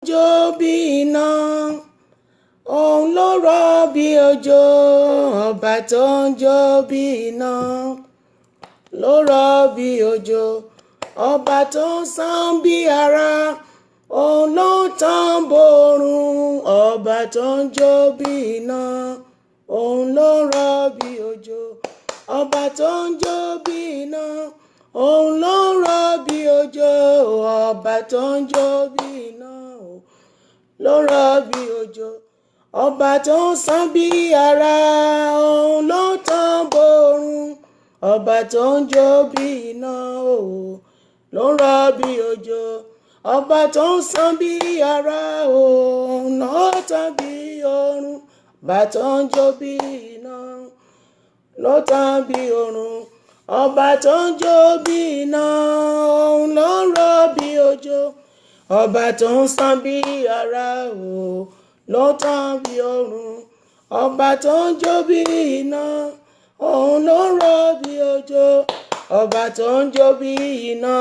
jó bí iná, òun ló rọ̀ bí òjò, ọba tó ń jó bí iná ló rọ̀ bí òjò, ọba tó ń sán bí ara, òun ló tán bòrùn, ọba tó ń jó bí iná, òun ló rọ̀ bí òjò, ọba tó ń jó bí iná, òun ló rọ̀ bí òjò, ọba tó ń jó bí iná ló rọ̀ bí òjò, ọba tó ń sán bí ara, òun ló tán bòrùn, ọba tó ń jó bí iná ló rọ̀ bí òjò, ọba tó ń sán bí ara, òun ló tán bí òrùn, ọba tó ń jó bí iná ló tán bí òrùn, ọba tó ń jó bí iná, òun ló rọ̀ bí òjò, ọba tó ń sán bí ara, ló tán bí òrùn, ọba tó ń jó bí iná, òun ló rọ̀ bí òjò, ọba tó ń jó bí iná,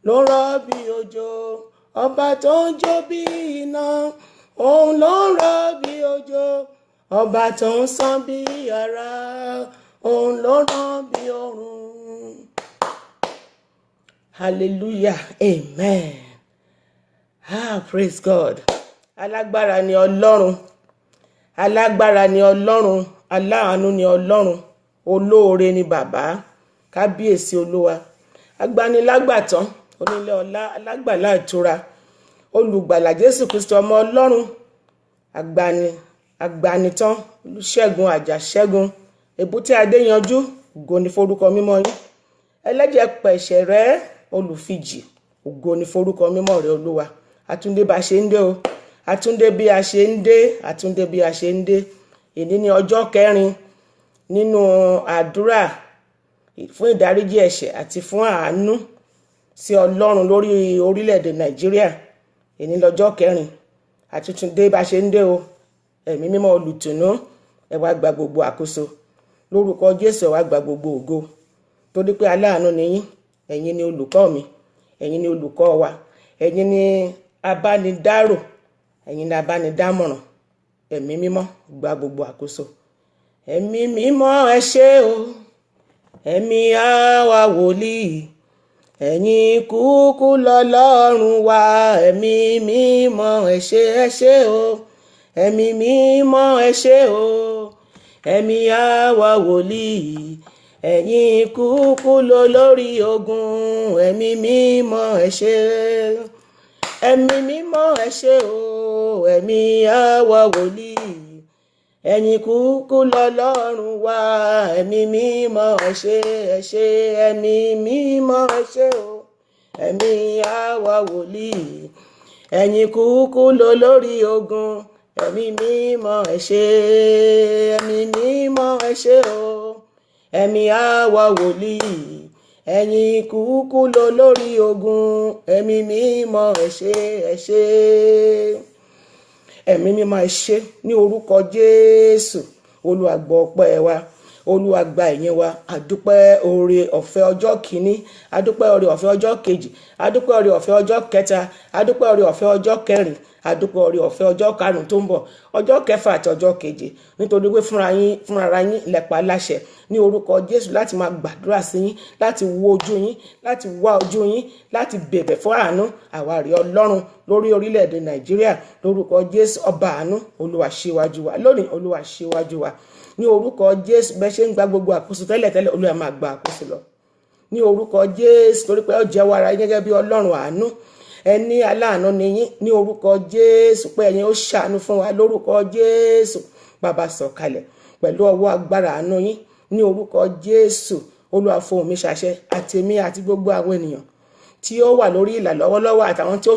ló rọ̀ bí òjò, ọba tó ń jó bí iná, òun ló rọ̀ bí òjò, ọba tó ń sán bí ara, òun ló rọ̀ bí òrùn. Hallelujah, amen. Praise God. Alágbára ni Ọlọ́run, alágbára ni Ọlọ́run, aláàánú ni Ọlọ́run, olóore ni bàbá, kábíyèsí Olúwa, agbanilágbàtán, onílé ọlá, alágbàlá ìtura, olùgbàlà Jésù Kristi ọmọ Ọlọ́run, agbanitán, olùṣẹ́gun àjàṣẹ́gun, èbúté adéyanjú, ògo ni forúkọ mímọ́ yín, ẹlẹ́jẹ̀ pẹ̀ṣẹ̀ rẹ́, olùfijì, ògo ni forúkọ mímọ́ rẹ Olúwa. Àtúndé bá ṣe ń dé o, àtúndé bí a ṣe ń dé, àtúndé bí a ṣe ń dé. Èní ní ọjọ́ 4 nínú àdúrà fún ìdáríjì ẹ̀ṣẹ̀ àti fún àánú sí Ọlọ́run lórí orílẹ̀-èdè Nàìjíríà. Èní lọ́jọ́ 4, àtúndé bá ṣe ń dé o. Ẹ̀mí mímọ́ olùtùnú, ẹ wá gba gbogbo àkóso. Lórúkọ Jésù ẹ wá gba gbogbo ògo. Torí pé aláàánú ni yín, ẹ̀yin ni olùkọ́ mi, ẹ̀yin ni olùkọ́ wa, ẹ̀yin ni abánidárò, ẹ̀yin ni abánidámọ̀ràn. Ẹ̀mí mímọ́ gba gbogbo àkóso. Ẹ̀mí mímọ́ ẹ ṣé o, ẹ̀mí àwa wòlíì, ẹ̀yin kúkú lọ́lọ́run wa. Ẹ̀mí mímọ́ ẹ ṣé o, ẹ̀mí mímọ́ ẹ ṣé o, ẹ̀mí àwa wòlíì, ẹ̀yin kúkú lólórí ogun. Ẹ̀mí mímọ́ ẹ ṣé, ẹ̀mí mímọ́ ẹ ṣé o, ẹ̀mí àwa wòlíì, ẹ̀yin kúkú lọ́lọ́run wa. Ẹ̀mí mímọ́ ẹ ṣé, ẹ̀mí mímọ́ ẹ ṣé o, ẹ̀mí àwa wòlíì, ẹ̀yin kúkú lólórí ogun. Ẹ̀mí mímọ́ ẹ ṣé, ẹ̀mí mímọ́ ẹ ṣé o, ẹ̀mí àwa wòlíì, ẹ̀yin kúkú lólórí ogun. Ẹ̀mí mímọ́ ẹ ṣé, ẹ̀mí mímọ́ ẹ ṣé ní orúkọ Jésù. Olúwa gbọ́ ọpẹ́ wa, Olúwa gba ìyìn wa. Àdúpẹ́ oore ọ̀fẹ́ ọjọ́ 1, àdúpẹ́ oore ọ̀fẹ́ ọjọ́ 2, àdúpẹ́ oore ọ̀fẹ́ ọjọ́ 3, àdúpẹ́ oore ọ̀fẹ́ ọjọ́ 4, àdúpẹ́ oore ọ̀fẹ́ ọjọ́ 5 tó ń bọ̀, ọjọ́ 6 àti ọjọ́ 7, nítorí pé fúnra yín lẹ́pa láṣẹ ní orúkọ Jésù láti máa gbàdúrà sí yín, láti wo ojú yín, láti wá ojú yín, láti bẹ̀bẹ̀ fún àánú àwárí Ọlọ́run lórí orílẹ̀-èdè Nàìjíríà. Lórúkọ Jésù ọba àánú, Olúwa ṣíwájú wa lónìí, Olúwa ṣíwájú wa ní orúkọ Jésù. Bẹ́ẹ̀ ṣe ń gba gbogbo àkóso tẹ́lẹ̀tẹ́lẹ̀, Olúwa máa gba àkóso lọ ní orúkọ Jésù, torí pé ó jẹ́wọ́ ara yín gẹ́gẹ́ bí Ọlọ́run àánú. Ẹni aláàánú ni yín ní orúkọ Jésù, pé ẹ̀yin ó ṣàánú fún wa lórúkọ Jésù. Bàbá sọ̀kalẹ̀ pẹ̀lú ọwọ́ agbára àánú yín ní orúkọ Jésù. Olúwa fohùn mi ṣàṣẹ, àtèmi àti gbogbo àwọn ènìyàn tí ó wà lórí ìlà lọ́wọ́lọ́wọ́ àtàwọn tí ó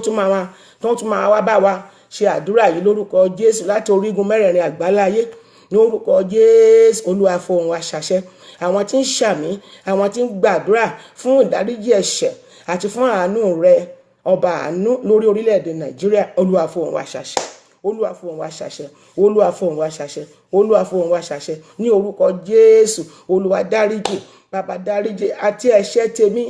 tún máa wá bá wa ṣe àdúrà yìí lórúkọ Jésù láti orígun mẹ́rẹ̀ẹ̀rin àgbáláyé ní orúkọ Jésù. Olúwa fohùn wa ṣàṣẹ, àwọn tí ń ṣàmì, àwọn tí ń gbàdúrà fún ìdáríjì ẹ̀ṣẹ̀ àti fún àánú rẹ, ọba àánú lórí orílẹ̀-èdè Nàìjíríà. Olúwa fohùn wa ṣàṣẹ, Olúwa fohùn wa ṣàṣẹ, Olúwa fohùn wa ṣàṣẹ, Olúwa fohùn wa ṣàṣẹ ní orúkọ Jésù. Olúwa dáríjì, bàbá dáríjì àti ẹ̀ṣẹ̀ tèmi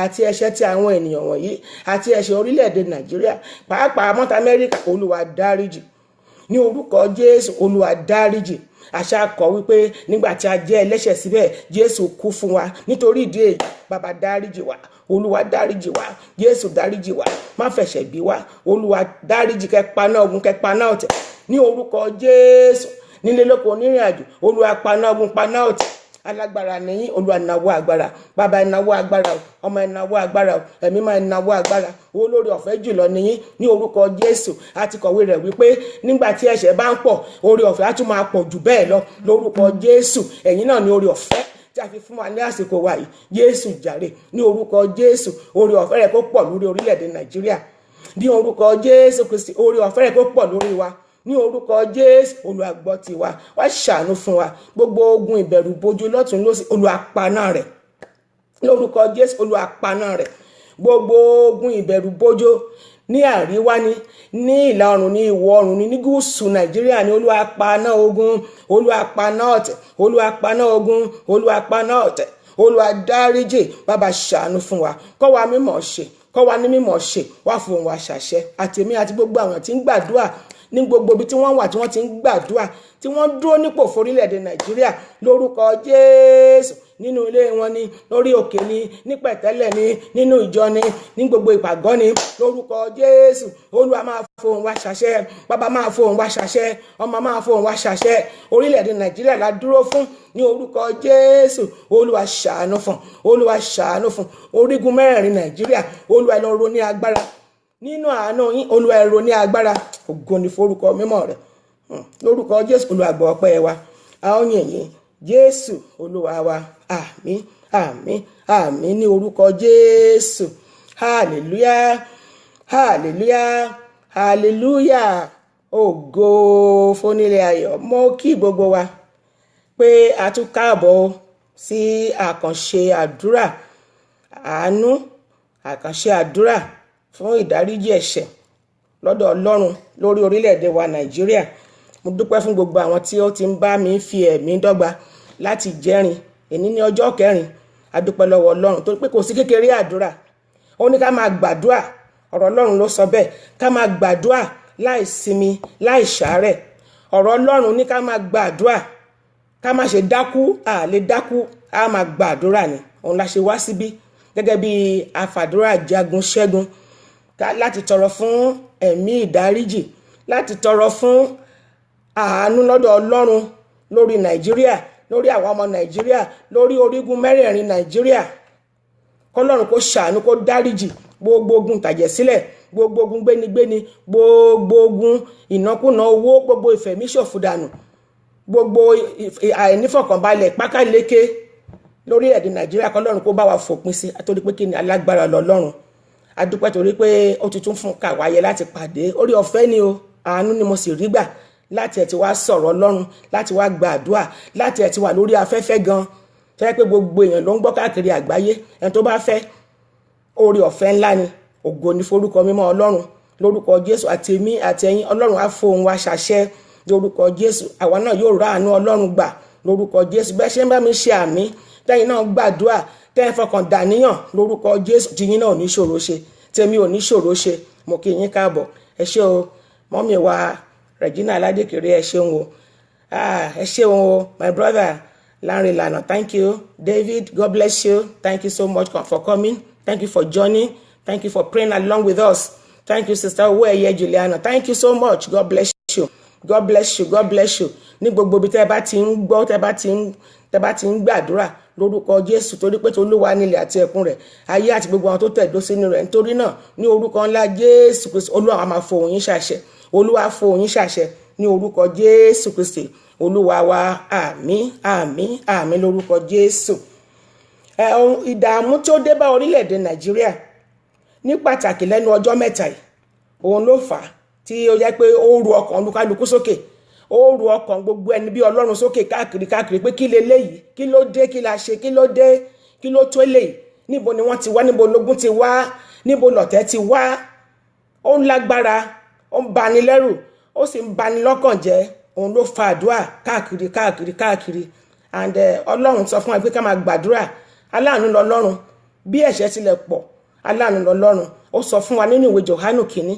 àti ẹ̀ṣẹ̀ ti àwọn ènìyàn wọ̀nyí àti ẹ̀ṣẹ̀ orílẹ̀-èdè Nàìjíríà pàápàá mọ́ta Amẹ́ríkà Olúwa dáríjì ní orúkọ Jésù. Olúwa dáríjì. Àṣà kọ wípé nígbà tí a jẹ́ ẹlẹ́ṣẹ̀ síbẹ̀ Jésù kú fún wa. Nítorí ìdí èyí bàbá dáríjì wa, Olúwa dáríjì wa, Jésù dáríjì wa, má fẹ̀ṣẹ̀ bí wa. Olúwa dáríjì, kẹpaná ogun kẹpaná ọ̀tẹ̀ ní orúkọ Jésù. Nílé lóko onírìn àjò Olúwa paná ogun paná ọ̀tẹ̀. Alágbára nìyí. Olúwa náwó agbára. Bàbá náwó agbára o, ọmọ náwó agbára o, ẹ̀mí máa náwó agbára. Olórí ọ̀fẹ́ jùlọ nìyí ní orúkọ Jésù. A ti kọ̀wé rẹ̀ wípé nígbà tí ẹ̀ṣẹ̀ bá ń pọ̀ orí ọ̀fẹ́ á tún máa pọ̀ jù bẹ́ẹ̀ lọ lórúkọ Jésù. Ẹ̀yin náà ní orí ọ̀fẹ́ tí a fi fún wa ní àsìkò wa yìí. Jésù jàre ní orúkọ Jésù. Orí ọ̀fẹ́ rẹ̀ kó pọ̀ lórí orílẹ̀-èdè Nàìjíríà ní orúkọ Jésù Kristi. Orí ọ̀fẹ́ rẹ̀ kó pọ̀ lórí wa ní orúkọ Jésù. Olúwa gbọ́ tiwa, wá ṣàánú fún wa. Gbogbo ogun ìbẹ̀rù bojo lọ́tún lósì Olúwa paná rẹ̀ lórúkọ Jésù. Olúwa paná rẹ̀. Gbogbo ogun ìbẹ̀rù bojo ní àríwá ní ìlà oòrùn ní ìwọ̀ oòrùn ní gúúsù Nàìjíríà ní Olúwa paná ogun. Olúwa paná ọ̀tẹ̀. Olúwa paná ogun. Olúwa paná ọ̀tẹ̀. Olúwa dáríjì. Bàbá ṣàánú fún wa. Kọ́ wa mímọ̀ ṣe, kọ́ wa ní mímọ̀ ṣe. Wá fún wa ṣàṣẹ àtèmi àti gbogbo àwọn tí ń gbàdúrà ní gbogbo ibi tí wọ́n wà tí wọ́n ti ń gbàdúrà tí wọ́n dúró nípò forílẹ̀-èdè Nàìjíríà lórúkọ Jésù. Nínú ilé wọn ni, lórí òkè ni, ní pẹ̀tẹ́lẹ̀ ni, nínú ìjọ ni, ní gbogbo ìpàgọ́ ni lórúkọ Jésù. Olúwa máa fohùn wa ṣàṣẹ. Bàbá máa fohùn wa ṣàṣẹ. Ọmọ máa fohùn wa ṣàṣẹ. Orílẹ̀-èdè Nàìjíríà la dúró fún ní orúkọ Jésù. Olúwa ṣàánú fún. Olúwa ṣàánú fún. Orígun mẹ́rẹ̀ẹ̀rin Nàìjíríà Olúwa lọ ro ní agbára nínú àánú yín. Olúwa ẹ ro ní agbára. Ògo ni forúkọ mímọ́ rẹ̀ lórúkọ Jésù. Olúwa gbọ́ ọpẹ́ wa. A ó yìn yín Jésù Olúwa wa. Àmín àmín àmín ní orúkọ Jésù. Hallelujah hallelujah hallelujah. Ògo fónílé ayọ̀. Mo kí gbogbo wa pé a tún káàbọ̀ sí àkànṣe àdúrà àánú, àkànṣe àdúrà fún ìdáríjì ẹ̀ṣẹ̀ lọ́dọ̀ Ọlọ́run lórí orílẹ̀-èdè wa Nàìjíríà. Mo dúpẹ́ fún gbogbo àwọn tí ó ti ń bá mi fi ẹ̀mí dọ́gba láti jẹ́rin. Èní ní ọjọ́ 4. A dúpẹ́ lọ́wọ́ Ọlọ́run torí pé kò sí kékeré àdúrà. Ó ní ká máa gbàdúrà. Ọ̀rọ̀ Ọlọ́run ló sọ bẹ́ẹ̀. Ká máa gbàdúrà láì sinmi, láì ṣàárẹ̀. Ọ̀rọ̀ Ọlọ́run ní ká máa gbàdúrà. Ká má ṣe dákú, a lè dákú, a máa gbàdúrà ni. Òun la ṣe wá síbí gẹ́gẹ́ bí afàdúrà jagun ṣẹ́gun láti tọrọ fún ẹ̀mí ìdáríjì, láti tọrọ fún àánú lọ́dọ̀ Ọlọ́run lórí Nàìjíríà, lórí àwọn ọmọ Nàìjíríà, lórí orígun mẹ́rẹ̀ẹ̀rin Nàìjíríà. Kọ́lọ́run kó ṣàánú, kó dáríjì gbogbo ogun tàjẹ̀sílẹ̀, gbogbo ogun gbénigbéni, gbogbo ogun ìnákúnà owó, gbogbo ìfẹ̀míṣòfò dànù, gbogbo àìnífọ̀kànbalẹ̀ pákàlékè lórí èdè Nàìjíríà. Kọ́lọ́run kó bá wa fòpin sí. Àtòrí pé kí ni alágbára lọ́lọ́run. A dúpẹ́ torí pé ó ti tún fún kàwáyé láti pàdé. Orí ọ̀fẹ́ ni o, àánú ni mo sì rí gbà láti ẹ̀ ti wá sọ̀rọ̀ Ọlọ́run, láti wá gba àdúrà, láti ẹ̀ ti wà lórí afẹ́fẹ́ gan. Tẹ́ pé gbogbo èèyàn ló ń gbọ́ káàkiri àgbáyé. Ẹni tó bá fẹ́ orí ọ̀fẹ́ ńlá ni. Ògo ni forúkọ mímọ́ Ọlọ́run lórúkọ Jésù. Àtèmi àtẹ̀yin Ọlọ́run á fohùn wa ṣàṣẹ lórúkọ Jésù. Àwa náà yóò rá àánú Ọlọ́run gbà lórúkọ Jésù. Bẹ́ẹ̀ ṣe ń bá mi ṣe àmì tẹ́yin náà gbàdúrà tẹ́yin fọkàn dàníyàn lórúkọ Jésù. Tiyín náà ò ní ṣòro ṣe, tèmi ò ní ṣòro ṣe. Mo kí yín káàbọ̀. Ẹ ṣé o mọ́mì wa Regina Aládékèrè, ẹ ṣeun o. Ẹ ṣeun o my brother Lanre Lana, thank you. David, God bless you. Thank you so much for coming. Thank you for joining. Thank you for praying along with us. Thank you Sister Owóẹ̀yẹ Juliana. Thank you so much. God bless you. God bless you. God bless you. Ní gbogbo bí tẹ́ bá ti ń gbọ́, tẹ́ bá ti ń gbàdúrà lórúkọ Jésù torí pé Olúwa nílẹ̀ àti ẹ̀kún rẹ̀, ayé àti gbogbo àwọn tó tẹ̀dó sínú rẹ̀. Nítorí náà ní orúkọ ńlá Jésù Kristi, Olúwa máa fohùn yín ṣàṣẹ. Olúwa fohùn yín ṣàṣẹ ní orúkọ Jésù Kristi Olúwa wa. Àmín àmín àmín lórúkọ Jésù. Ìdààmú tó dé bá orílẹ̀-èdè Nàìjíríà ní pàtàkì lẹ́nu ọjọ́ mẹ́ta yìí, òun ló fà á tí ó jẹ́ pé ó ru ọkàn olúkálukú sókè. Ó ru ọkàn gbogbo ẹni bí Ọlọ́run sókè káàkiri pé kí leléyìí, kí ló dé, kí la ṣe, kí ló dé, kí ló tó eléyìí, níbo ni wọ́n ti wá, níbo lógún ti wá, níbo lọ̀tẹ̀ ti wá. Ó ń lágbára, ó ń bani lẹ́rù, ó sì ń bani lọ́kàn jẹ́. Òun ló fa àdúrà káàkiri and Ọlọ́run sọ fún wa pé ká máa gbàdúrà. Aláàánú lọ́lọ́run, bí ẹ̀ṣẹ̀ tilẹ̀ pọ̀ aláàánú lọ́lọ́run. Ó sọ fún wa nínú ìwé Jòhánù kìíní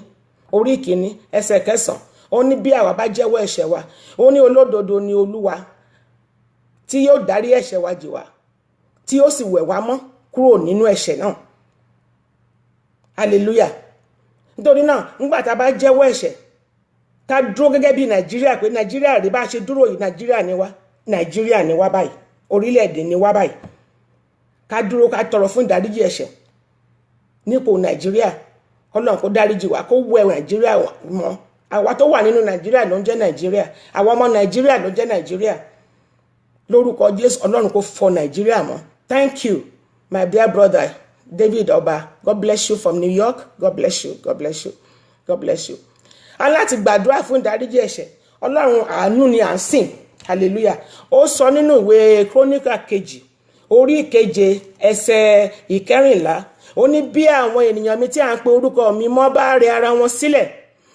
orí kìíní ẹsẹ̀ 9. Ó ní bí àwa bá jẹ́wọ́ ẹ̀ṣẹ̀ wa, ó ní olódodo ni Olúwa tí yóò dárí ẹ̀ṣẹ̀ wa jì wá, tí ó sì wẹ̀ wá mọ́ kúrò nínú ẹ̀ṣẹ̀ náà. Hallelujah. Nítorí náà nígbà tá a bá jẹ́wọ́ ẹ̀ṣẹ̀, ká dúró gẹ́gẹ́ bí Nàìjíríà, pé Nàìjíríà rí bá ṣe dúró yìí, Nàìjíríà ni wá báyìí, orílẹ̀-èdè ni wá báyìí. Ká dúró ká tọrọ fún ìdáríjì ẹ̀ṣẹ̀ nípò Nàìjíríà. Ọlọ́run kó dáríjì wá, kó wẹ Nàìjíríà mọ́. Àwa tó wà nínú Nàìjíríà ló ń jẹ́ Nàìjíríà, àwa ọmọ Nàìjíríà ló jẹ́ Nàìjíríà. Lórúkọ Jésù, Ọlọ́run kó fọ Nàìjíríà mọ́. Thank you, my dear brother David Oba. God bless you from New York. God bless you. God bless you. God bless you. Aláti gbàdúrà fún ìdáríjì ẹ̀ṣẹ̀. Ọlọ́run àánú ni à ń sìn. Hallelujah. Ó sọ nínú ìwé Kíróníkà kejì orí 7 ẹsẹ̀ 14. Ó ní bí àwọn ènìyàn mi tí à ń pe orúkọ mi mọ́ bá rẹ ara wọn sílẹ̀,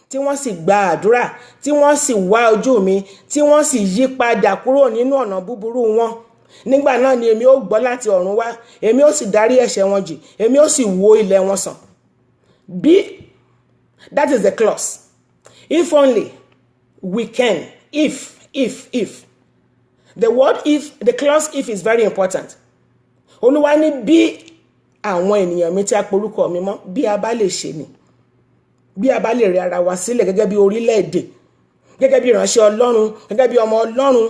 tí wọ́n sì gba àdúrà, tí wọ́n sì wá ojú mi, tí wọ́n sì yí padà kúrò nínú ọ̀nà búburú wọn, nígbà náà ni èmi ó gbọ́ láti ọ̀run wá, èmi ó sì dárí ẹ̀ṣẹ̀ wọn jì, èmi ó sì wo ilẹ̀ wọn sàn. That is the clause. If only we can. If. The word if, the clause if is very important. Olúwa ní bí àwọn ènìyàn mi tí a porúkọ mi mọ́, bí a bá lè ṣe ni. Bí a bá lè rẹ ara wa sílẹ̀ gẹ́gẹ́ bí orílẹ̀-èdè, gẹ́gẹ́ bí ìránṣẹ́ Ọlọ́run, gẹ́gẹ́ bí ọmọ Ọlọ́run,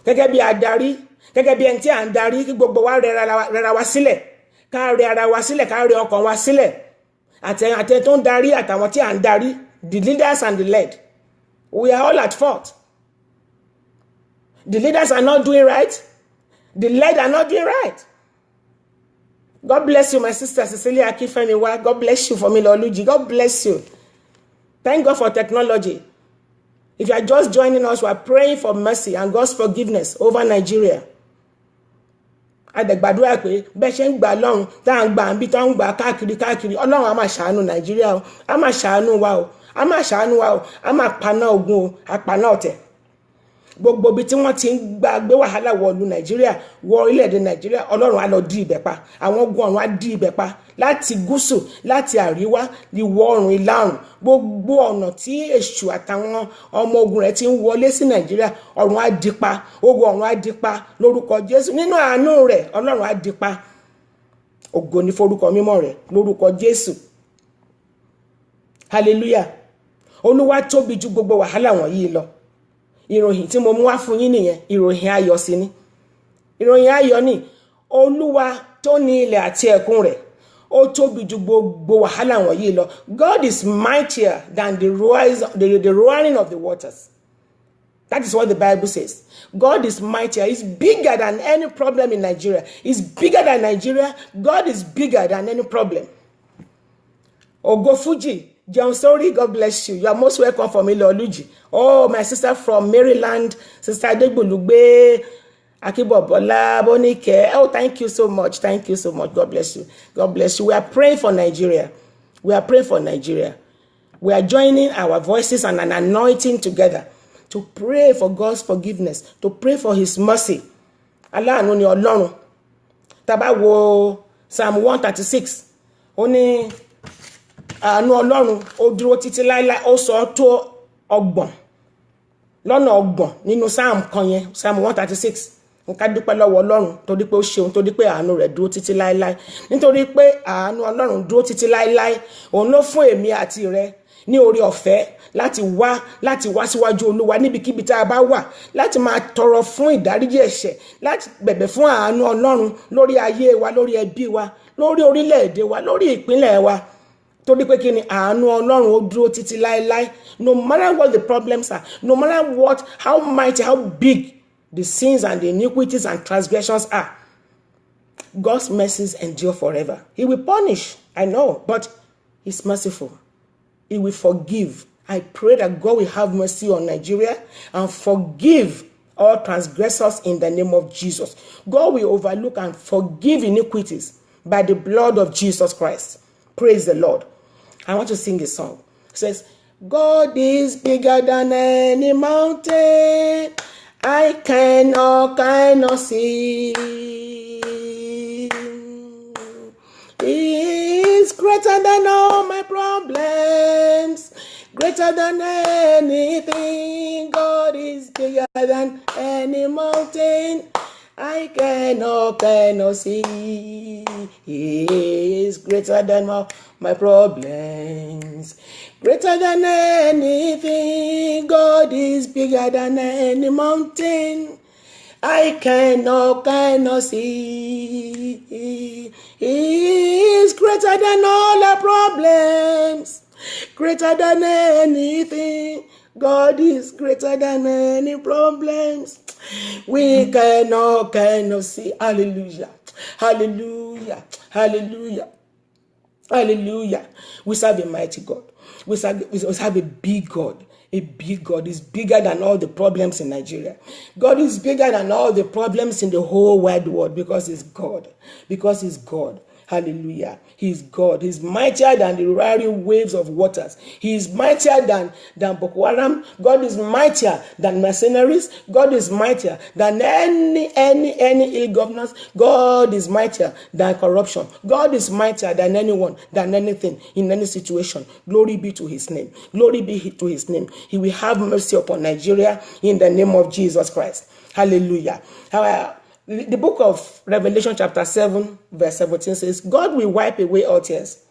gẹ́gẹ́ bí adarí, gẹ́gẹ́ bí ẹni tí à ń darí, kí gbogbo wa rẹ ara wa sílẹ̀, ká rẹ ara wa sílẹ̀, ká rẹ ọkàn wa sílẹ̀. Àtẹ tó ń darí àtàwọn tí à ń darí, the leaders and the led, we are all at fault. The leaders are not doing right. The led are not doing right. God bless you, my sister Cecilia Akifemiwa. God bless you for me, Loluji. God bless you. Thank God for technology. If you are just joining us, we are praying for mercy and God's forgiveness over Nigeria. Adẹ̀gbàdúrà pé bẹ́ẹ̀ ṣe ń gbà lọ́run tá à ń gbà ń bí tó ń gbà káàkiri Ọlọ́run á máa ṣàánú Nàìjíríà o, á máa ṣàánú wa o, á máa ṣàánú wa o, á máa paná ogun o, àpaná ọ̀tẹ̀. Gbogbo bí tí wọ́n ti ń gbé wàhálà wọ ìlú Nàìjíríà, wọ orílẹ̀-èdè Nàìjíríà, Ọlọ́run á lọ dí ibẹ̀ pa. Àwọn ogun ọ̀run á dí ibẹ̀ pa láti gúúsù, láti àríwá, ìwọ̀ oòrùn, ìlà oòrùn. Gbogbo ọ̀nà tí èṣù àtàwọn ọmọ ogun rẹ̀ ti ń wọlé sí Nàìjíríà, ọ̀run á dí pa, ogun ọ̀run á dí pa lórúkọ Jésù. Nínú àánú rẹ̀, Ọlọ́run á dí pa. Ògo ni forúkọ mímọ́ rẹ̀ lórúkọ Jésù. Hallelujah. Olúwa tóbi ju gbogbo wàhálà wọ̀nyí lọ. Ìròyìn tí mo mú wá fún yín nìyẹn, ìròyìn ayọ̀ sí ni. Ìròyìn ayọ̀ ni Olúwa tó ní ilẹ̀ àti ẹ̀kún rẹ̀, ó tóbi ju gbogbo wàhálà wọ̀nyí lọ. God is mightier than the roaring of the waters. That is what the Bible says. God is mightier. He's bigger than any problem in Nigeria. He's bigger than Nigeria. God is bigger than any problem. Ogo Fuji, John Sori, God bless you. You are most welcome from Iloluji. Oh, my sister from Maryland, Sister Adegbulugbe, Akibobola, Bonike. Oh, thank you so much. Thank you so much. God bless you. God bless you. We are praying for Nigeria. We are praying for Nigeria. We are joining our voices and an anointing together to pray for God's forgiveness, to pray for His mercy. Aláàánú ni Ọlọ́run. Tá bá wo Psalm 136, ó ní àánú Ọlọ́run ó dúró títí láíláí, ó sọ tó ọgbọ̀n lọ́nà ọgbọ̀n nínú Psalm kan yẹn, Psalm 136. Nká dúpẹ́ lọ́wọ́ Ọlọ́run torí pé ó ṣeun, torí pé àánú rẹ̀ dúró títí láíláí. Nítorí pé àánú Ọlọ́run dúró títí láíláí, òun ló fún èmi àti rẹ ní oore ọ̀fẹ́ láti wá síwájú Olúwa níbikíbi tá a bá wà, láti máa tọrọ fún ìdáríjì ẹ̀ṣẹ̀, láti bẹ̀bẹ̀ fún àánú Ọlọ́run lórí ayé wa, lórí ẹbí wa, lórí orílẹ̀-èdè wa, lórí ìpínlẹ̀ wa. Torí pé kí ni àánú Ọlọ́run ó dúró títí láíláí. No matter what the problems are, no matter what, how mighty, how big the sins and the iniquities and transgressions are, God's mercies endure forever. He will punish, I know, but He's merciful. He will forgive. I pray that God will have mercy on Nigeria and forgive all transgressors in the name of Jesus. God will overlook and forgive iniquities by the blood of Jesus Christ. Praise the Lord. I want to sing a song. It says, God is bigger than any mountain I cannot see. He is greater than all my problems, greater than anything. God is bigger than any mountain I cannot see. He is greater than all my problems, greater than anything. God is bigger than any mountain I cannot see. He is greater than all our problems, greater than anything. God is greater than any problems we cannot see. Hallelujah, hallelujah, hallelujah, hallelujah. We serve a mighty God. We serve a big God. A big God is bigger than all the problems in Nigeria. God is bigger than all the problems in the whole wide world, because He's God. Because He's God. Hallelujah. He's God. He's mightier than the roaring waves of waters. He is mightier than Boko Haram. God is mightier than mercenaries. God is mightier than any ill governance. God is mightier than corruption. God is mightier than anyone, than anything, in any situation. Glory be to His name. Glory be to His name. He will have mercy upon Nigeria in the name of Jesus Christ. Hallelujah. The book of Revelation chapter 7 verse 17 says, God will wipe away all tears.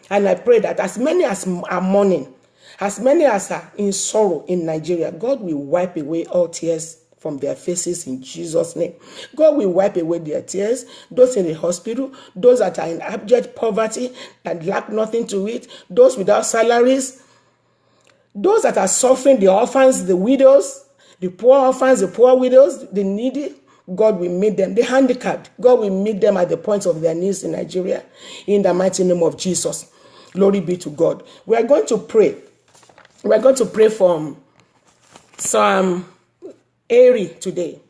And I pray that as many as are mourning, as many as are in sorrow in Nigeria, God will wipe away all tears from their faces in Jesus' name. God will wipe away their tears. Those in the hospital, those that are in abject poverty and lack nothing to eat, those without salaries, those that are suffering, the orphans, the widows, the poor orphans, the poor widows, the needy, God will meet them. The handicapped, God will meet them at the point of their needs in Nigeria, in the mighty name of Jesus. Glory be to God. We are going to pray. We are going to pray from Psalm 80 today.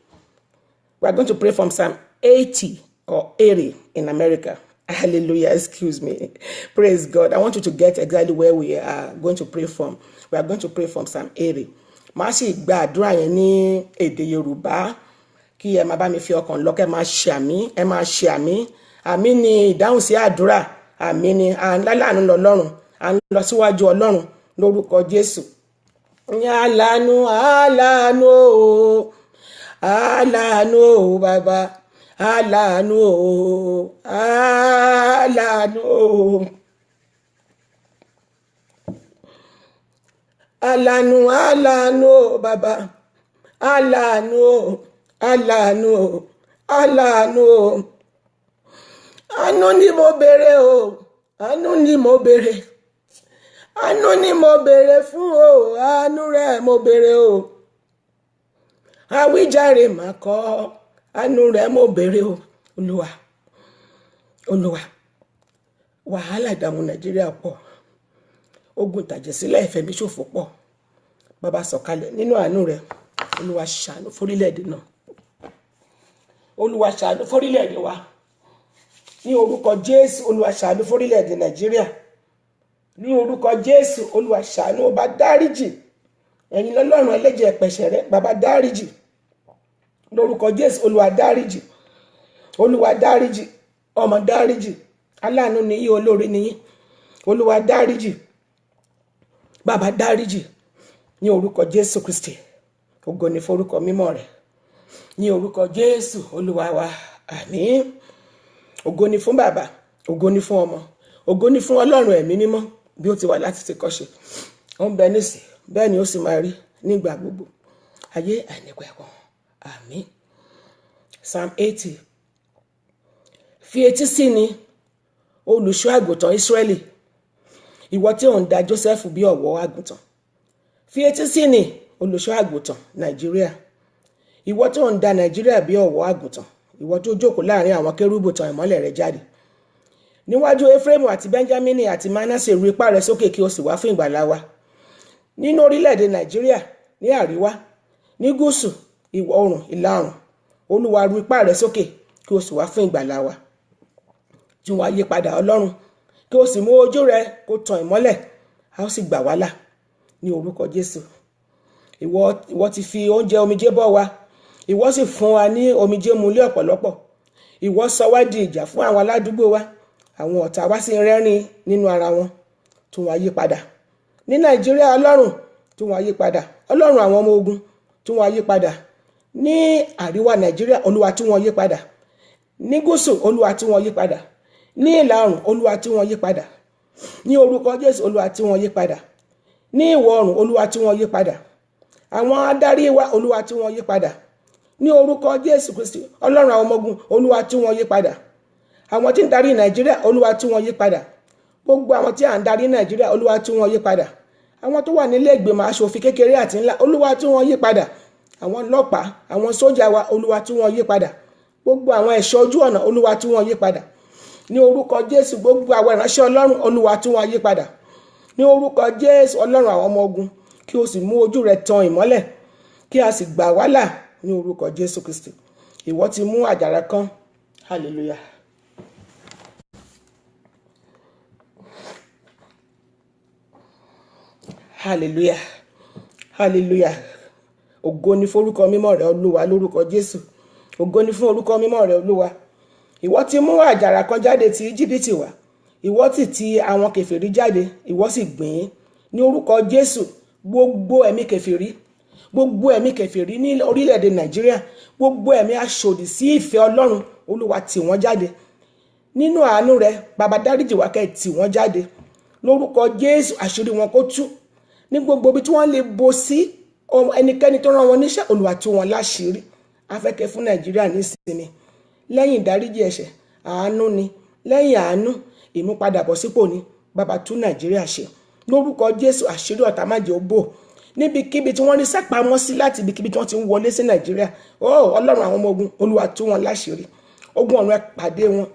We are going to pray from Psalm 80 or 80 in America. Hallelujah, excuse me. Praise God. I want you to get exactly where we are going to pray from. We are going to pray from Psalm 80. Màá sì gba àdúrà yẹn ní èdè Yorùbá. Kí ẹ máa bá mi fi ọkàn lọ, kẹ́ máa ṣe àmín, ẹ máa ṣe àmín. Àmín ni ìdáhùn sí àdúrà. Àmín ni aláàánú lọ́lọ́run. À ń lọ síwájú Ọlọ́run lórúkọ Jésù. Aláàánú, aláàánú o, aláàánú o bàbá, aláàánú o, aláàánú o. Aláàánú, aláàánú o bàbá, aláàánú o. Aláàánú o, aláàánú o. Àánú ni mo béèrè o, àánú ni mo béèrè. Àánú ni mo béèrè fún o, àánú rẹ̀ mo béèrè o. Àwíjàre mà kọ́, àánú rẹ̀ mo béèrè o. Olúwa, Olúwa, wàhálà ìdààmú Nàìjíríà pọ̀. Ogun ìtàjẹ̀sílẹ̀ ìfẹ̀míṣòfò pọ̀. Bàbá sọ̀kalẹ̀ nínú àánú rẹ̀. Olúwa ṣàánú fórílẹ̀-èdè náà. Olúwa ṣàánú fórílẹ̀-èdè wa. Ní orúkọ Jésù, Olúwa ṣàánú fórílẹ̀-èdè Nàìjíríà. Ní orúkọ Jésù, Olúwa ṣàánú, ọba dáríjì. Ẹ̀yin lọ́lọ́run ẹlẹ́jẹ̀ ẹ̀pẹ̀ṣẹ̀ rẹ̀, bàbá dáríjì. Lórúkọ Jésù, Olúwa dáríjì. Olúwa dáríjì. Ọmọ dáríjì. Aláàánú ni yín, olóore ni yín. Olúwa dáríjì. Bàbá dáríjì. Ní orúkọ Jésù Kristi. Ògo ni forúkọ mímọ́ rẹ̀. Ní orúkọ Jésù Olúwa wa, àmín. Ògo ni fún bàbá, ògo ni fún ọmọ, ògo ni fún Ọlọ́run ẹ̀mí mímọ́, bí ó ti wà láti ti kọ́ṣe. Ó ń bẹ nísìn, bẹ́ẹ̀ ni ó sì máa rí nígbà gbogbo. Ayé àìnípẹ̀kun, àmín. Psalm 80. Fi etí sí ni, olùṣọ́ àgùntàn Ísírẹ́lì, ìwọ tí ò ń dá Jósẹ́fù bí ọ̀wọ́ àgùntàn. Fi etí sí ni, olùṣọ́ àgùntàn Nàìjíríà, ìwọ tó ń dá Nàìjíríà bí ọ̀wọ́ àgùntàn, ìwọ tó jókòó láàrin àwọn kérúbù tan ìmọ́lẹ̀ rẹ̀ jáde. Níwájú Éfrémù àti Bẹ́ńjámínì àti Mánásè ru ipá rẹ̀ sókè kí o sì wá fún ìgbàlà wa. Nínú orílẹ̀-èdè Nàìjíríà, ní àríwá, ní gúúsù, ìwọ̀ oòrùn, ìlà oòrùn, Olúwa ru ipá rẹ̀ sókè kí o sì wá fún ìgbàlà wa. Tí wọ́n á yí padà Ọlọ́run, kí o sì mú ojú rẹ̀ kó tan ìmọ́lẹ̀, a ó sì gbà wá là ní orúkọ Jésù. Ìwọ ti fi oúnjẹ omijé bọ́ wa, ìwọ sì fún wa ní omijé mu lé ọ̀pọ̀lọpọ̀. Ìwọ sọ wá di ìjà fún àwọn aládùúgbò wa àwọn ọ̀tá wá sí rẹ́rìn nínú ara wọn, tún wọn yí padà. Ní Nàìjíríà, Ọlọ́run tún wọn yí padà. Ọlọ́run àwọn ọmọ ogun tún wọn yí padà. Ní àríwá Nàìjíríà, Olúwa tún wọn yí padà. Ní gúúsù, Olúwa tún wọn yí padà. Ní ìlà oòrùn, Olúwa tún wọn yí padà. Ní orúkọ Jésù, Olúwa tún wọn yí padà. Ní ìwọ̀ oòrùn, Olúwa tún wọn yí padà. Àwọn adarí wa, Olúwa tún wọn yí padà. Ní orúkọ Jésù Kristi, Ọlọ́run àwọn ọmọ ogun, Olúwa tún wọn yí padà. Àwọn tí ń darí Nàìjíríà, Olúwa tún wọn yí padà. Gbogbo àwọn tí à ń darí Nàìjíríà, Olúwa tún wọn yí padà. Àwọn tó wà nílé ìgbìmọ̀ aṣòfin kékeré àti ńlá, Olúwa tún wọn yí padà. Àwọn ọlọ́pàá, àwọn sójà wa, Olúwa tún wọn yí padà. Gbogbo àwọn ẹ̀ṣọ́ ojú ọ̀nà, Olúwa tún wọn yí padà. Ní orúkọ Jésù, gbogbo àwọn ìránṣẹ́ Ọlọ́run, Olúwa tún wọn yí padà. Ní orúkọ Jésù, Ọlọ́run àwọn ọmọ ogun, kí o sì mú ojú rẹ tan ìmọ́lẹ̀, kí a sì gbà wá là ní orúkọ Jésù Kristi. Ìwọ ti mú àjàrà kan. Hallelujah. Hallelujah. Hallelujah. Ògo ni fún orúkọ mímọ́ rẹ Olúwa lórúkọ Jésù. Ògo ni fún orúkọ mímọ́ rẹ Olúwa. Ìwọ ti mú àjàrà kan jáde ti Íjíbítì wá. Ìwọ ti ti àwọn kèfèrí jáde, ìwọ sì gbìn ní orúkọ Jésù. Gbogbo ẹ̀mí kèfèrí, gbogbo ẹ̀mí kèfèrí ní orílẹ̀-èdè Nàìjíríà, gbogbo ẹ̀mí aṣòdì sí ìfẹ́ Ọlọ́run, Olúwa tì wọ́n jáde. Nínú àánú rẹ, Baba dáríjì wá kẹ́ tì wọ́n jáde. Lórúkọ Jésù, àṣírí wọn kó tú. Ní gbogbo ibi tí wọ́n lè bò sí ẹnikẹ́ni tó rán wọn níṣẹ́, Olúwa tú wọn láṣìírí. Afẹ́kẹ́ fún Nàìjíríà ní ìsinmi. Lẹ́yìn ìdáríjì ẹ̀ṣẹ̀, àánú ni. Lẹ́yìn àánú, ìmúpadàbọ̀sípò ni. Baba tú Nàìjíríà ṣe. Lórúkọ Jésù, àṣírí ọ̀tá má jẹ́ ó bò. Níbikíbi tí wọ́n rí sápamọ́ sí láti ibikíbi tí wọ́n ti ń wọlé sí Nàìjíríà, Ọlọ́run àwọn ọmọ ogun, Olúwa tú wọn láṣìírí. Ogun ọ̀run ẹ pàdé wọn.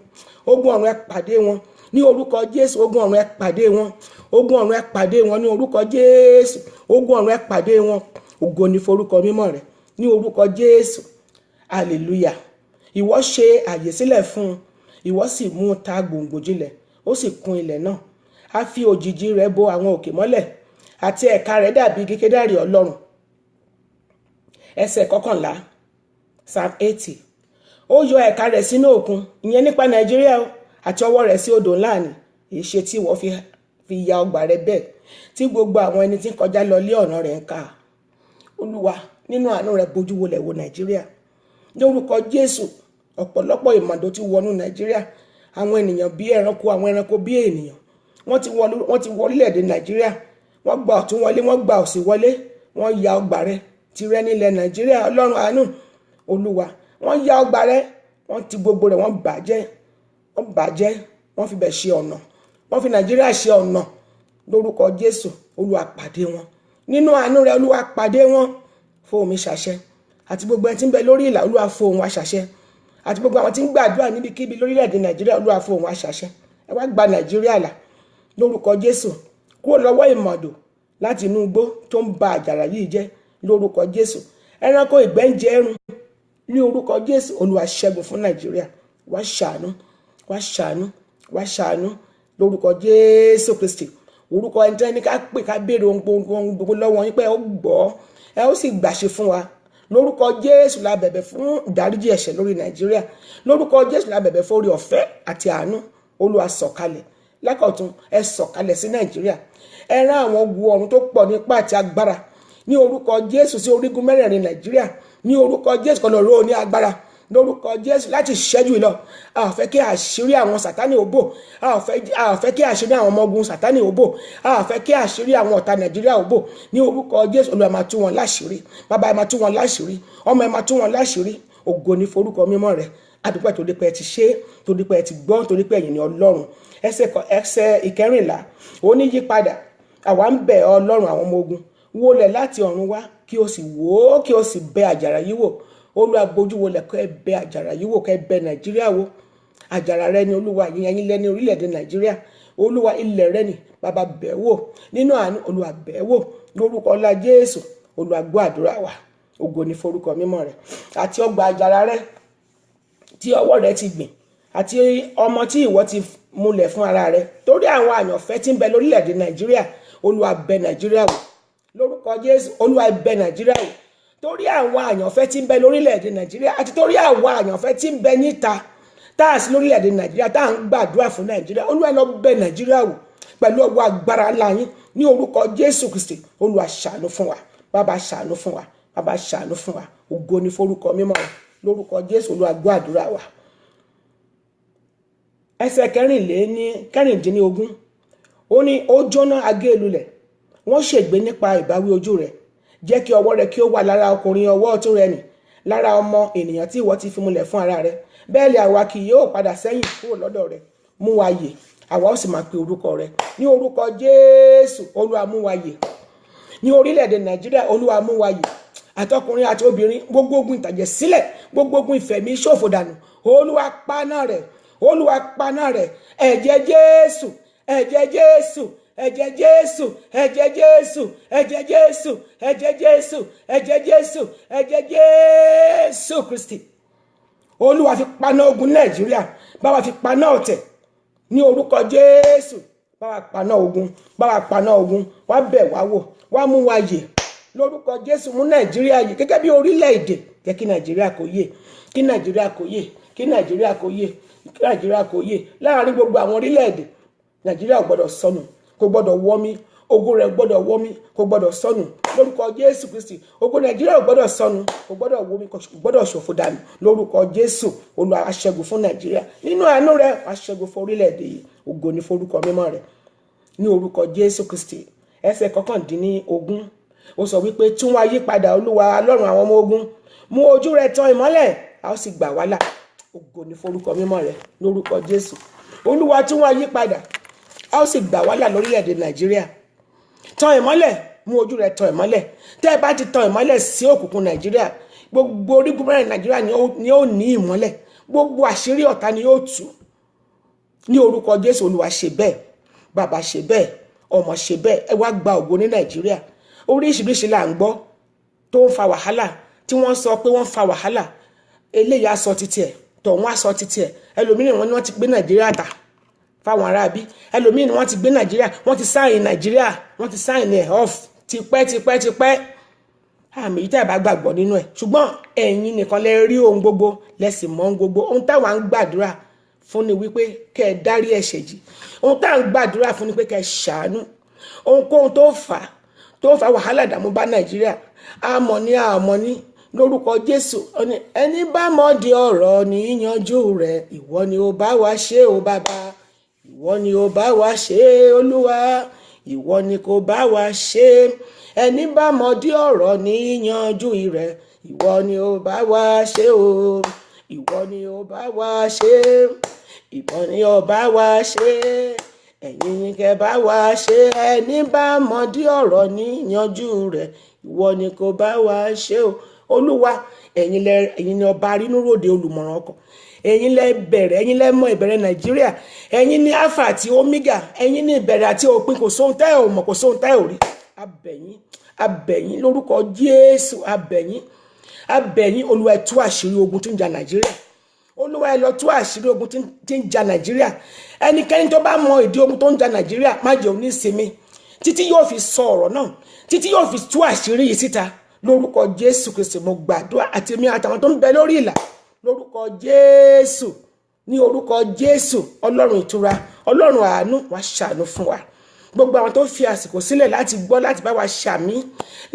Ogun ọ̀run ẹ pàdé wọn. Ní orúkọ Jésù, ogun ọ̀run ẹ pàdé wọn. Ogun ọ̀run ẹ pàdé wọn ní orúkọ Jésù. Ogun ọ̀run ẹ pàdé wọn. Ògo ni forúkọ mímọ́ rẹ ní orúkọ Jésù. Hallelujah. Ìwọ ṣe àyè sílẹ̀ fún un. Ìwọ sì mú ta gbòǹgbò jinlẹ̀, ó sì kún ilẹ̀ náà. A fi òjìji rẹ̀ bo àwọn òkè mọ́lẹ̀, àti ẹ̀ka rẹ̀ dàbí igi kedari Ọlọ́run. Ẹsẹ̀ 11, Psalm 80. Ó yọ ẹ̀ka rẹ̀ sínú òkun, ìyẹn nípa Nàìjíríà, àti ọwọ́ rẹ̀ sí odò ńlá ni. Ìṣe tí ìwọ fi ya ọgbà rẹ̀ bẹ́ẹ̀, tí gbogbo àwọn ẹni tí ń kọjá lọ lé ọ̀nà rẹ̀ ń ká. Olúwa, nínú àánú rẹ̀ bójú wọlẹ̀ wo Nàìjíríà. Lórúkọ Jésù, ọ̀pọ̀lọpọ̀ ìmọ̀dó ti wọnú Nàìjíríà. Àwọn ènìyàn bí ẹranko, àwọn ẹranko bí ènìyàn. Wọ́n ti wọ orílẹ̀-èdè Nàìjíríà. Wọ́n gba ọ̀tún wọlé, wọ́n gba òsì wọlé. Wọ́n ya ọgbà rẹ̀ tirẹ̀ nílẹ̀ Nàìjíríà. Ọlọ́run àánú, Olúwa, wọ́n ya ọgbà rẹ̀, wọ́n ti gbogbo rẹ̀, wọ́n bàjẹ́, wọ́n fi bẹ̀ ṣe ọ̀nà. Wọ́n fi Nàìjíríà ṣe ọ̀nà. Lórúkọ Jésù, Olúwa pàdé wọn. Nínú àánú rẹ̀, Olúwa pàdé wọn. Fóhùn mi ṣàṣẹ. Àti gbogbo ẹni tí ń bẹ lórí ìlà, Olúwa fóhùn wa ṣàṣẹ. Àti gbogbo àwọn tí ń gbàdúrà níbikíbi lórílẹ̀-èdè Nàìjíríà, Olúwa fóhùn wa ṣàṣẹ. Ẹ wá gba Nàìjíríà là. Lórúkọ Jésù, kúrò lọ́wọ́ ìmọ̀dò láti inú igbó tó ń ba àjàrà yìí jẹ́. Lórúkọ Jésù, ẹranko ìgbẹ́ ń jẹ ẹrun. Ní orúkọ Jésù, Olúwa ṣẹ́gun fún Nàìjíríà. Wá ṣàánú, wá ṣàánú, wá ṣàánú. Lórúkọ Jésù Kristi, orúkọ ẹni tí ẹni ká pè ká béèrè ohun gbogbo lọ́wọ́ yín pé ó gbọ́, ẹ ó sì gbàṣe fún wa. Lórúkọ Jésù la bẹ̀bẹ̀ fún ìdáríjì ẹ̀ṣẹ̀ lórí Nàìjíríà. Lórúkọ Jésù la bẹ̀bẹ̀ fún oore ọ̀fẹ́ àti àánú. Olúwa sọ̀kalẹ̀ lákọ̀tún, ẹ sọ̀kalẹ̀ sí Nàìjíríà. Ẹ rán àwọn ogun ọ̀run tó pọ̀ nípa àti agbára ní orúkọ Jésù sí orígun mẹ́rẹ̀ẹ̀rin Nàìjíríà. Ní orúkọ Jésù kó lọ ró ní agbára. Lórúkọ Jésù láti ṣẹ́jú lọ. A ò fẹ́ kí àṣírí àwọn Sátánì ó bò. A ò fẹ́ kí àṣírí àwọn ọmọ ogun Sátánì ó bò. A ò fẹ́ kí àṣírí àwọn ọ̀tá Nàìjíríà ó bò. Ní orúkọ Jésù, Olúwa máa tú wọn láṣìírí. Bàbá ẹ máa tú wọn láṣìírí. Ọmọ ẹ máa tú wọn láṣìírí. Ògo ni forúkọ mímọ́ rẹ. Adúpẹ́ torí pé ẹ ti ṣe, torí pé ẹ ti gbọ́, torí pé ẹ̀yin ni Ọlọ́run. Ẹsẹ̀ 14, ó ní yípadà. Àwa ń bẹ̀ ọ́ Ọlọ́run àwọn ọmọ ogun. Wólẹ̀ láti ọ̀run wá, kí o sì wò ó, kí o sì bẹ̀ àjàrà yìí wò. Olúwa bójú wọlẹ̀ kó ẹ bẹ̀ àjàrà yìí wò, kó ẹ bẹ̀ Nàìjíríà wò. Àjàrà rẹ ni Olúwa, yín lẹ́ni orílẹ̀-èdè Nàìjíríà. Olúwa ilẹ̀ rẹ ni, Bàbá bẹ̀ wò. Nínú àánú, Olúwa bẹ̀ wò. Lórúkọ ọlá Jésù, Olúwa gbọ́ àdúrà wa. Ògo ni forúkọ mímọ́ rẹ. Àti ọgbà àjàrà rẹ tí ọwọ́ rẹ ti gbìn, àti ọmọ tí ìwọ ti múlẹ̀ fún ara rẹ, torí àwọn àyànfẹ́ tí ń bẹ lórílẹ̀-èdè Nàìjíríà, Olúwa bẹ̀ Nàìjíríà wò. Lórúkọ Jésù, Olúwa bẹ̀ Nàìjíríà wò. Torí àwọn àyànfẹ́ tí ń bẹ lórílẹ̀-èdè Nàìjíríà, àti torí àwọn àyànfẹ́ tí ń bẹ níta, tá a sí lórílẹ̀‐èdè nàìjíríà tá à ń gbàdúrà fún nàìjíríà olúwa lọ bẹ̀ nàìjíríà wò pẹ̀lú ọwọ́ agbára ńlá yín ní orúkọ jésù kristi olúwa ṣàánú fún wa bàbá ṣàánú fún wa bàbá ṣàánú fún wa ògo ni forúkọ mímọ́ lórúkọ jésù olúwa gbọ́ àdúrà wa. ẹsẹ̀ kẹrìndínlógún ó ní ó jóná agé lulẹ̀ wọ́n ṣègbé nípa ìbáwí ojú rẹ̀ jẹ́ kí ọwọ́ rẹ̀ kí ó wà lára ọkùnrin ọwọ́ ọ̀tún rẹ̀ nì lára ọmọ ènìyàn tí ìwọ ti fi múlẹ̀ fún ara rẹ̀ bẹ́ẹ̀ lè àwa kì yóò padà sẹ́yìn kúrò lọ́dọ̀ rẹ̀ mú wa yè àwa ó sì máa pe orúkọ rẹ̀ ní orúkọ jésù olúwa mú wa yè ní orílẹ̀-èdè nàìjíríà olúwa mú wa yè àtọkùnrin àti obìnrin gbogbo ogun ìtàjẹ̀ sílẹ̀ gbogbo ogun ìfẹ̀mí ṣòfò dànù olúwa paná rẹ̀ olúwa paná rẹ̀ ẹ̀jẹ̀ jésù ẹ̀jẹ̀ jésù ẹ̀jẹ̀ jésù ẹ̀jẹ̀ jésù ẹ̀jẹ̀ jésù ẹ̀jẹ̀ jésù ẹ̀jẹ̀ jésù ẹ̀jẹ̀ jésù kristi olúwa fi paná ogun nàìjíríà báwa fi paná ọ̀tẹ̀ ní orúkọ jésù báwa paná ogun báwa paná ogun wá bẹ̀ wá wò wá mú wa yè lórúkọ jésù mú nàìjíríà yè gẹ́gẹ́ bí orílẹ̀-èdè jẹ́ kí nàìjíríà kó yè kí nàìjíríà kó yè kí nàìjíríà kó yè kí nàìjíríà kó yè láàrin gbogbo àwọn orílẹ̀-èdè nàìjíríà ò gbọ́dọ̀ sọnù kò gbọ́dọ̀ wọ́mí ogun rẹ̀ gbọ́dọ̀ wọ́mí kò gbọ́dọ̀ sọnù lórúkọ jésù kristi ogun nàìjíríà ò gbọ́dọ̀ sọnù kò gbọ́dọ̀ wọ́mí kò gbọ́dọ̀ ṣòfò dànù lórúkọ jésù olúwa aṣẹ́gun fún nàìjíríà nínú àánú rẹ̀ aṣẹ́gun fún orílẹ̀-èdè yìí ògo ni forúkọ mímọ́ rẹ̀ ní orúkọ jésù kristi ẹsẹ̀ 19 ó sọ wípé tún wá yí padà olúwa ọlọ́run àwọn ọmọ ogun mú ojú rẹ̀ tàn ìmọ́lẹ̀ a ó sì gbà wá là ògo ni forúkọ mímọ́ rẹ̀ lórúkọ jésù olúwa tún wá yí padà a ó sì gbà wá là lórílẹ̀‐èdè nàìjíríà tàn ìmọ́lẹ̀ mú ojú rẹ̀ tàn ìmọ́lẹ̀ tẹ́ ẹ bá ti tàn ìmọ́lẹ̀ sí òkùnkùn nàìjíríà gbogbo orígun mẹ́rin nàìjíríà ni ó ní ìmọ́lẹ̀ gbogbo àṣírí ọ̀tá ni yóò tú ní orúkọ jésù olúwa ṣe bẹ́ẹ̀ bàbá ṣe bẹ́ẹ̀ ọmọ ṣe bẹ́ẹ̀ ẹ wá gba ògo ní nàìjíríà oríṣiríṣi là ń gbọ́ tó ń fa wàhálà tí wọ́n sọ pé wọ́n fa wàhálà eléyìí á sọ títí ẹ̀ tọ̀hún á sọ títí ẹ̀ ẹlòmíràn wọn ni wọ́n ti gbé nàìjíríà tà fáwọn aráabí ẹlòmíràn wọ́n ti gbé nàìjíríà wọ́n ti sáìn nàìjíríà wọ́n ti sáìn ẹ̀ off tipẹ́ àmì yìí tẹ́ bá gbàgbọ́ nínú ẹ̀ ṣùgbọ́n ẹ̀yin nìkan lẹ rí ohun gbogbo lẹ́sìn mọ́ ohun gbogbo ohun táwa ń gbàdúrà fún ni wípé kẹ́ ẹ dárí ẹ̀ṣẹ̀ jì ohun táwa ń gbàdúrà fún ni pé kẹ́ ẹ ṣàánú ohunkóhun tó fà wàhálà ìdààmú bá nàìjíríà àmọ́ ní àmọ́ ní lórúkọ jésù ẹni bá mọ̀ di ọ̀rọ̀ ní yíyanjú rẹ̀ ìwọ ni ó bá wa ṣe o bàbá ìwọ ni ó bá wa ṣe olúwa ìwọ ni kò bá wa ṣe ẹni bá mọ̀ di ọ̀rọ̀ ní yíyanjú rẹ̀ ìwọ ni ó bá wa ṣe o ìwọ ni ó bá wa ṣe ìwọ ni ó bá wa ṣe ẹ̀yin ni kẹ́ bá wa ṣe ẹni bá mọ̀ di ọ̀rọ̀ ní yíyanjú rẹ̀ ìwọ ni kò bá wa ṣe o olúwa ẹ̀yin ni ọba rínúròde olùmọ̀ràn ọkàn ẹ̀yin lẹ mọ̀ ìbẹ̀rẹ̀ nàìjíríà ẹ̀yin ni alpha àti omega ẹ̀yin ni ìbẹ̀rẹ̀ àti òpin kò sóhun tẹ́ ò mọ̀ kò sóhun tẹ́ ò rí abẹ̀yìn lórúkọ jésù abẹ̀yìn olúwa ẹ tú àṣírí ogun tí ń jà nàìjíríà olúwa ẹ lọ tú àṣírí ogun tí ń jà nàìjíríà ẹnikẹ́ni tó bá mọ ìdí ogun tó ń jà nàìjíríà má jẹ́ onísinmi títí yóò fi sọ ọ̀rọ̀ náà títí yóò fi tú àṣírí yìí síta lórúkọ jésù kristi mo gbàdúrà àti mi àtàwọn tó ń bẹ lórí ìlà lórúkọ jésù ní orúkọ jésù ọlọ́run ìtura ọlọ́run àánú wá ṣàánú fún wa gbogbo àwọn tó fi àsìkò sílẹ̀ láti gbọ́ láti bá wa ṣàmì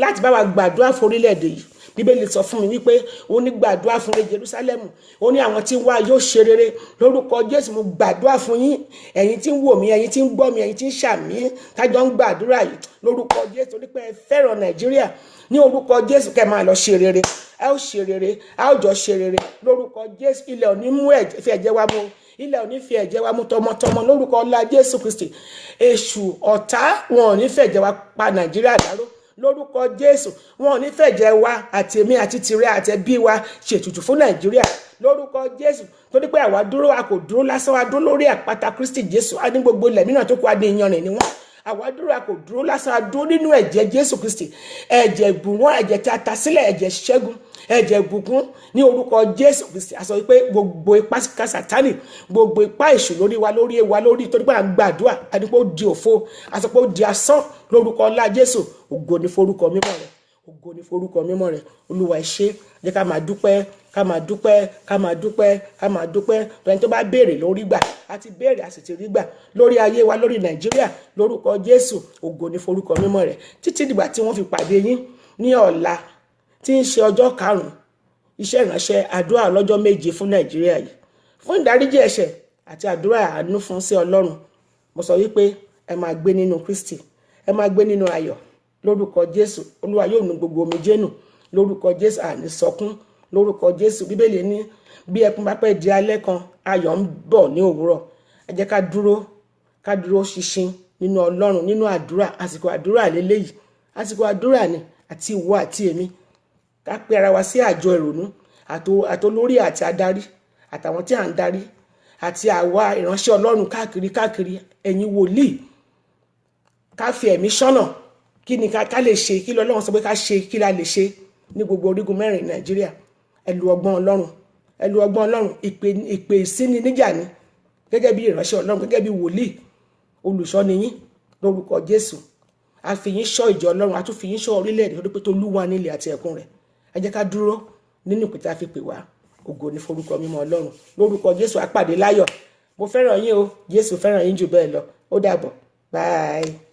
láti bá wa gbàdúrà fún orílẹ̀-èdè yìí bíbélì sọ fún mi wípé ó ní gbàdúrà fún Jerúsálẹ́mù ó ní àwọn tí ń wá yóò ṣe rere lórúkọ jésù mo gbàdúrà fún yín ẹ̀yin tí ń wò mí ẹ̀yin tí ń gbọ́ mi ẹ̀yin tí ń ṣàmì tájọ ń gbàdúrà yìí lórúkọ jésù nípa ẹ fẹ́ràn nàìjíríà ní orúkọ jésù kẹ́ máa lọ ṣe rere ẹ ó ṣe rere a ó jọ ṣe rere lórúkọ jésù ilẹ̀ ò ní mú fi ẹ̀jẹ̀ wa mú ilẹ̀ ò ní fi ẹ̀jẹ̀ wa mú tọmọtọmọ lórúkọ ọlá jésù kristi èṣù ọ̀tá wọn ò ní fẹ̀jẹ̀ wa pa nàìjíríà dáró lórúkọ jésù wọn ò ní fẹ̀jẹ̀ wa àti èmi àti tìrẹ àti ẹbí wa ṣètùtù fún nàìjíríà lórúkọ jésù torí pé àwa dúró a kò dúró lásán wa dúró lórí àpáta kristi jésù a ní gbogbo ilẹ̀ mìíràn tó kó adé iyanrìn ni wọ́n àwa dúró a kò dúró lásán a dúró nínú ẹ̀jẹ̀ jésù kristi ẹ̀jẹ̀ ìbùwọ́n ẹ̀jẹ̀ tí a ta sílẹ̀ ẹ̀jẹ̀ ṣẹ́gun ẹ̀jẹ̀ ìbùkún ní orúkọ jésù kristi a sọ wípé gbogbo ipá sátánì gbogbo ipá èṣù lórí wa lórí ewa lórí torí pé à ń gbàdúrà a ní pé ó di òfo a sọ pé ó di asán lórúkọ ńlá jésù ògo ni forúkọ mímọ́ rẹ̀ ògo ni forúkọ mímọ́ rẹ̀. Olúwa ẹ ṣé, jẹ́ ká máa dúpẹ́, ká máa dúpẹ́, ká máa dúpẹ́, ká máa dúpẹ́. Ẹni tó bá béèrè lórí gbà, a ti béèrè a sì ti rí gbà lórí ayé wa, lórí Nàìjíríà, lórúkọ Jésù. Ògo ni forúkọ mímọ́ rẹ̀. Títí dìgbà tí wọ́n fi pàdé yín ní ọ̀la tí ń ṣe ọjọ́ 5 iṣẹ́ ìránṣẹ́ àdúrà ọlọ́jọ́ 7 fún Nàìjíríà yìí, fún ìdáríjì ẹ̀ṣẹ̀ àti àdúrà àánú fún sí Ọlọ́run. Mo sọ wípé ẹ máa gbé nínú Kristi, ẹ máa gbé nínú ayọ̀ lórúkọ Jésù. Olúwa yóò nu gbogbo omijé nù lórúkọ Jésù. Àní sọkún lórúkọ Jésù. Bíbélì ní bí ẹkún bá pẹ́ di alẹ́ kan, ayọ̀ ń bọ̀ ní òwúrọ̀. Ẹ jẹ́ ká dúró ṣinṣin nínú Ọlọ́run, nínú àdúrà. Àsìkò àdúrà lélẹ́yìí, àsìkò àdúrà ni, àti ìwọ àti èmi ká pe ara wa sí àjọ ìrònú, àtolórí àti adarí àtàwọn tí à ń darí àti àwa ìránṣẹ́ Ọlọ́run káàkiri ẹ̀yin wòlíì, ká fi ẹ̀mí ṣọ́nà kí ni ká lè ṣe, kí l'Ọlọ́run sọ pé ká ṣe, kí la lè ṣe ní gbogbo orígun mẹ́rin Nàìjíríà. Ẹ lu ọgbọ́n Ọlọ́run, ìpè ìsíni níjà ni gẹ́gẹ́ bí ìránṣẹ́ Ọlọ́run, gẹ́gẹ́ bí wòlíì olùṣọ́ni yín lórúkọ Jésù. A fi yín ṣọ́ ìjọ Ọlọ́run, a tún fi yín ṣọ́ orílẹ̀-èdè lórí pé t'Olúwa nílẹ̀ àti ẹ̀kún rẹ̀. Ẹ jẹ́ ká dúró nínú ìpè tá a fi pè wá. Ògo ni forúkọ mímọ́ Ọlọ́run lórúkọ Jésù. A pàdé láyọ̀. Mo fẹ́ràn yín o, Jésù fẹ́ràn yín jù bẹ́ẹ̀ lọ. Ó dàbọ̀, bye.